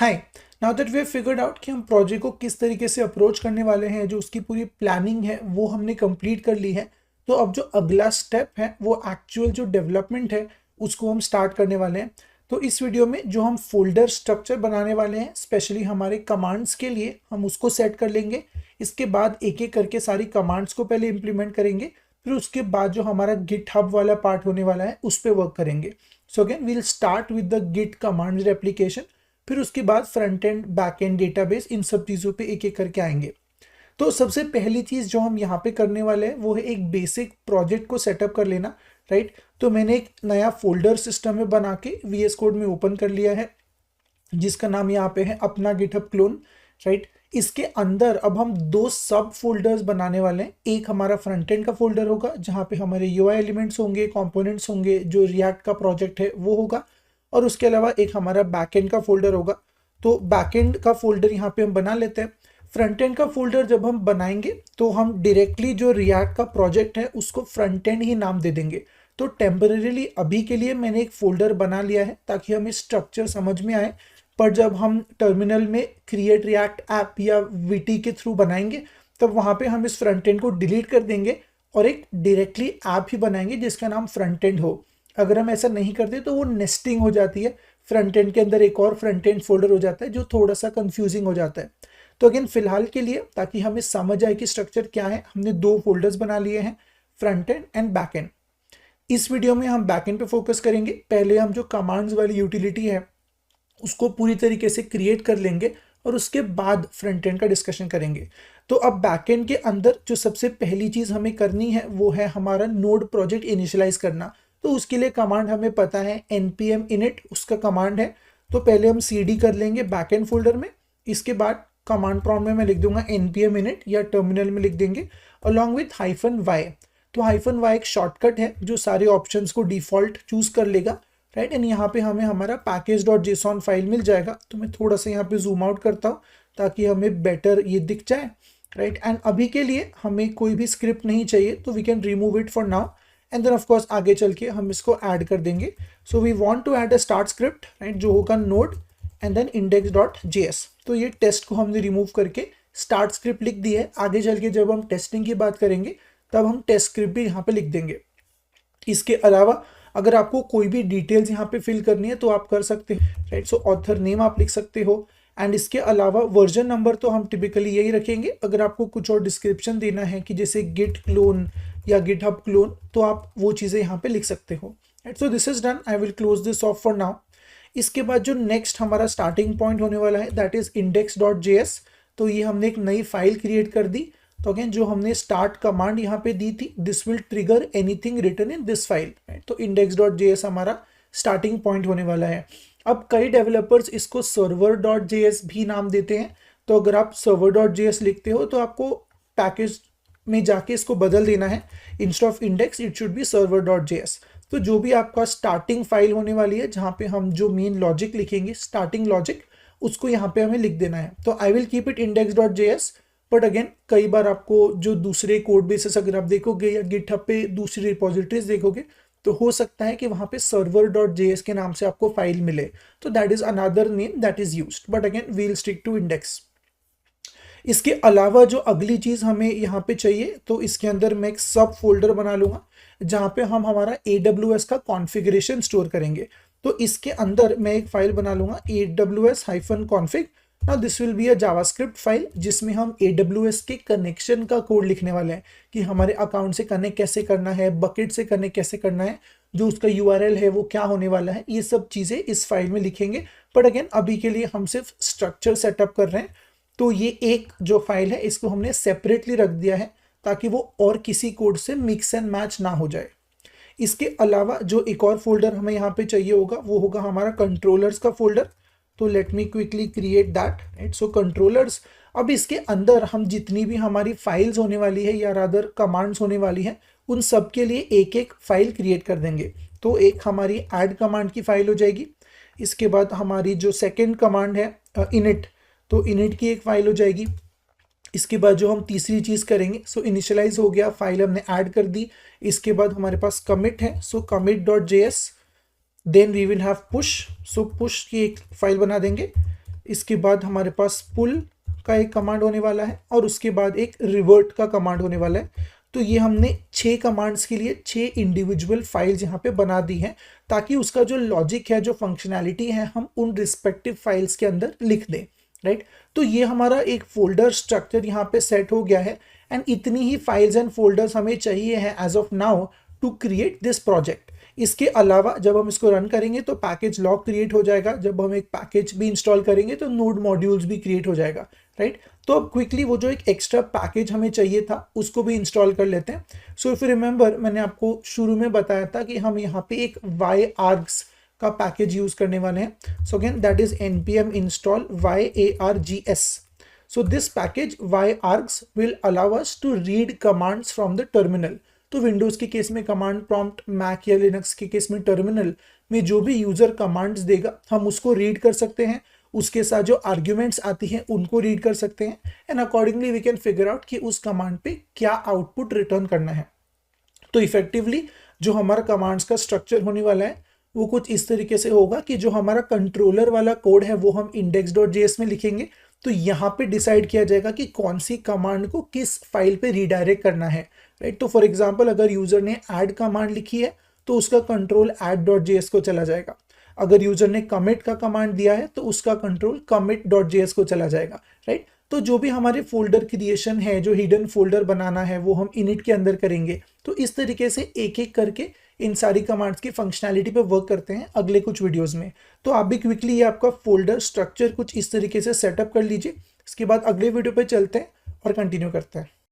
Hi, now that we have figured out कि हम project को किस तरीके से अप्रोच करने वाले हैं, जो उसकी पूरी प्लानिंग है वो हमने कंप्लीट कर ली है। तो अब जो अगला स्टेप है वो एक्चुअल जो डेवलपमेंट है उसको हम स्टार्ट करने वाले हैं। तो इस वीडियो में जो हम फोल्डर स्ट्रक्चर बनाने वाले हैं स्पेशली हमारे कमांड्स के लिए, हम उसको सेट कर लेंगे। इसके बाद एक एक करके सारी कमांड्स को पहले इंप्लीमेंट करेंगे, फिर उसके बाद जो हमारा गिट हब वाला पार्ट होने वाला है उस पर वर्क करेंगे। So again we'll start with the git commands application, फिर उसके बाद front end back end database, इन सब चीज़ों पे एक एक करके आएंगे। तो सबसे पहली चीज़ जो हम यहाँ पे करने वाले हैं वो है एक बेसिक प्रोजेक्ट को सेटअप कर लेना, राइट। तो मैंने एक नया फोल्डर सिस्टम में बना के VS कोड में ओपन कर लिया है, जिसका नाम यहाँ पे है अपना गिटहब क्लोन, राइट। इसके अंदर अब हम दो सब फोल्डर्स बनाने वाले हैं। एक हमारा फ्रंट एंड का फोल्डर होगा जहाँ पे हमारे UI एलिमेंट्स होंगे, कंपोनेंट्स होंगे, जो रिएक्ट का प्रोजेक्ट है वो होगा, और उसके अलावा एक हमारा बैकएंड का फोल्डर होगा। तो बैकएंड का फोल्डर यहाँ पे हम बना लेते हैं। फ्रंट एंड का फोल्डर जब हम बनाएंगे तो हम डायरेक्टली जो रिएक्ट का प्रोजेक्ट है उसको फ्रंट एंड ही नाम दे देंगे। तो टेम्परेरीली अभी के लिए मैंने एक फोल्डर बना लिया है ताकि हमें स्ट्रक्चर समझ में आए, पर जब हम टर्मिनल में क्रिएट रिएक्ट ऐप या VT के थ्रू बनाएंगे तब वहाँ पे हम इस फ्रंट एंड को डिलीट कर देंगे और एक डायरेक्टली ऐप ही बनाएंगे जिसका नाम फ्रंट एंड हो। अगर हम ऐसा नहीं करते तो वो नेस्टिंग हो जाती है, फ्रंट एंड के अंदर एक और फ्रंट एंड फोल्डर हो जाता है जो थोड़ा सा कंफ्यूजिंग हो जाता है। तो अगेन फिलहाल के लिए ताकि हमें समझ आए कि स्ट्रक्चर क्या है, हमने दो फोल्डर्स बना लिए हैं, front end and back and. इस वीडियो में हम बैक एंड पे फोकस करेंगे। पहले हम जो कमांड्स वाली यूटिलिटी है उसको पूरी तरीके से क्रिएट कर लेंगे और उसके बाद फ्रंट एंड का डिस्कशन करेंगे। तो अब बैकएंड के अंदर जो सबसे पहली चीज़ हमें करनी है वो है हमारा नोड प्रोजेक्ट इनिशियलाइज करना। तो उसके लिए कमांड हमें पता है npm init उसका कमांड है। तो पहले हम cd कर लेंगे बैकएंड फोल्डर में, इसके बाद कमांड प्रॉम्प्ट में मैं लिख दूंगा npm init या टर्मिनल में लिख देंगे अलॉन्ग विथ -y। तो -y एक शॉर्टकट है जो सारे ऑप्शंस को डिफॉल्ट चूज कर लेगा, राइट। एंड यहाँ पे हमें हमारा package.json फाइल मिल जाएगा। तो मैं थोड़ा सा यहाँ पे जूम आउट करता हूँ ताकि हमें बेटर ये दिख जाए, राइट। एंड अभी के लिए हमें कोई भी स्क्रिप्ट नहीं चाहिए तो we can remove it for now, and then of course आगे चल के हम इसको ऐड कर देंगे। So we want to add a start script, right, जो होगा नोड एंड देन index.js। तो ये टेस्ट को हमने रिमूव करके स्टार्ट स्क्रिप्ट लिख दी है। आगे चल के जब हम टेस्टिंग की बात करेंगे तब हम टेस्ट स्क्रिप्ट भी यहाँ पे लिख देंगे। इसके अलावा अगर आपको कोई भी डिटेल्स यहाँ पे फिल करनी है तो आप कर सकते हैं, राइट। सो ऑथर नेम आप लिख सकते हो, एंड इसके अलावा वर्जन नंबर तो हम टिपिकली यही रखेंगे। अगर आपको कुछ और डिस्क्रिप्शन देना है कि जैसे गिट क्लोन या गिटहब क्लोन तो आप वो चीज़ें यहाँ पे लिख सकते हो, right. So this is done, I will close this of for now. इसके बाद जो नेक्स्ट हमारा स्टार्टिंग पॉइंट होने वाला है दैट इज index.js। तो ये हमने एक नई फाइल क्रिएट कर दी। तो अगेन जो हमने स्टार्ट कमांड यहाँ पे दी थी, this will trigger anything written in this file, right. तो index.js हमारा स्टार्टिंग पॉइंट होने वाला है। अब कई डेवलपर्स इसको server.js भी नाम देते हैं। तो अगर आप server.js लिखते हो तो आपको पैकेज में जाके इसको बदल देना है, instead of index it should be server.js। तो जो भी आपका स्टार्टिंग फाइल होने वाली है जहाँ पे हम जो मेन लॉजिक लिखेंगे, स्टार्टिंग लॉजिक, उसको यहाँ पे हमें लिख देना है। तो I will keep it index.js, but again कई बार आपको जो दूसरे कोड बेसिस अगर आप देखोगे या गिटहब पे दूसरी रिपोजिटरीज देखोगे तो हो सकता है कि वहाँ पे server.js के नाम से आपको फाइल मिले। तो that is another name that is used, but again we'll stick to index. इसके अलावा जो अगली चीज़ हमें यहाँ पे चाहिए तो इसके अंदर मैं एक सब फोल्डर बना लूँगा जहाँ पे हम हमारा AWS का कॉन्फ़िगरेशन स्टोर करेंगे। तो इसके अंदर मैं एक फाइल बना लूँगा aws-config। Now this will be a JavaScript file जिसमें हम AWS के कनेक्शन का कोड लिखने वाले हैं कि हमारे अकाउंट से कनेक्ट कैसे करना है, बकेट से कनेक्ट कैसे करना है, जो उसका URL है वो क्या होने वाला है, ये सब चीज़ें इस फाइल में लिखेंगे। बट अगेन अभी के लिए हम सिर्फ स्ट्रक्चर सेटअप कर रहे हैं। तो ये एक जो फाइल है इसको हमने सेपरेटली रख दिया है ताकि वो और किसी कोड से मिक्स एंड मैच ना हो जाए। इसके अलावा जो एक और फोल्डर हमें यहाँ पे चाहिए होगा वो होगा हमारा कंट्रोलर्स का फोल्डर। तो let me quickly create that, right. So controllers, अब इसके अंदर हम जितनी भी हमारी फाइल्स होने वाली है या रादर कमांड्स होने वाली है उन सब के लिए एक एक फाइल क्रिएट कर देंगे। तो एक हमारी ऐड कमांड की फाइल हो जाएगी। इसके बाद हमारी जो सेकेंड कमांड है इनिट, तो इनिट की एक फाइल हो जाएगी। इसके बाद जो हम तीसरी चीज़ करेंगे, सो इनिशियलाइज हो गया, फाइल हमने ऐड कर दी। इसके बाद हमारे पास कमिट है, so commit.js। Then we will have push, so push की एक फाइल बना देंगे। इसके बाद हमारे पास पुल का एक कमांड होने वाला है और उसके बाद एक रिवर्ट का कमांड होने वाला है। तो ये हमने 6 कमांड्स के लिए 6 इंडिविजुअल फाइल्स यहाँ पे बना दी हैं, ताकि उसका जो लॉजिक है, जो फंक्शनैलिटी है, हम उन रिस्पेक्टिव फाइल्स के अंदर लिख दें, राइट। तो ये हमारा एक फोल्डर स्ट्रक्चर यहाँ पे सेट हो गया है एंड इतनी ही फाइल्स एंड फोल्डर्स हमें चाहिए हैं as of now to create this project. इसके अलावा जब हम इसको रन करेंगे तो पैकेज लॉग क्रिएट हो जाएगा, जब हम एक पैकेज भी इंस्टॉल करेंगे तो नोड मॉड्यूल्स भी क्रिएट हो जाएगा, राइट। तो अब क्विकली वो जो एक एक्स्ट्रा पैकेज हमें चाहिए था उसको भी इंस्टॉल कर लेते हैं। सो इफ यू रिमेंबर, मैंने आपको शुरू में बताया था कि हम यहाँ पे एक yargs का पैकेज यूज करने वाले हैं। So again that is npm install yargs. So this package yargs will allow us to read commands from the terminal. तो विंडोज के केस में कमांड प्रॉम्प्ट, मैक या लिनक्स के केस में टर्मिनल में जो भी यूजर कमांड्स देगा हम उसको रीड कर सकते हैं, उसके साथ जो आर्ग्यूमेंट्स आती हैं उनको रीड कर सकते हैं and accordingly we can figure out कि उस कमांड पे क्या आउटपुट रिटर्न करना है। तो इफेक्टिवली जो हमारा कमांड्स का स्ट्रक्चर होने वाला है वो कुछ इस तरीके से होगा कि जो हमारा कंट्रोलर वाला कोड है वो हम index.js में लिखेंगे। तो यहाँ पे डिसाइड किया जाएगा कि कौन सी कमांड को किस फाइल पे रीडायरेक्ट करना है, राइट। तो फॉर एग्जांपल अगर यूजर ने ऐड कमांड लिखी है तो उसका कंट्रोल add.js को चला जाएगा। अगर यूजर ने कमिट का कमांड दिया है तो उसका कंट्रोल commit.js को चला जाएगा, राइट। तो जो भी हमारे फोल्डर क्रिएशन है, जो हिडन फोल्डर बनाना है वो हम इनिट के अंदर करेंगे। तो इस तरीके से एक एक करके इन सारी कमांड्स की फंक्शनैलिटी पे वर्क करते हैं अगले कुछ वीडियोस में। तो आप भी क्विकली ये आपका फोल्डर स्ट्रक्चर कुछ इस तरीके से सेटअप कर लीजिए। इसके बाद अगले वीडियो पे चलते हैं और कंटिन्यू करते हैं।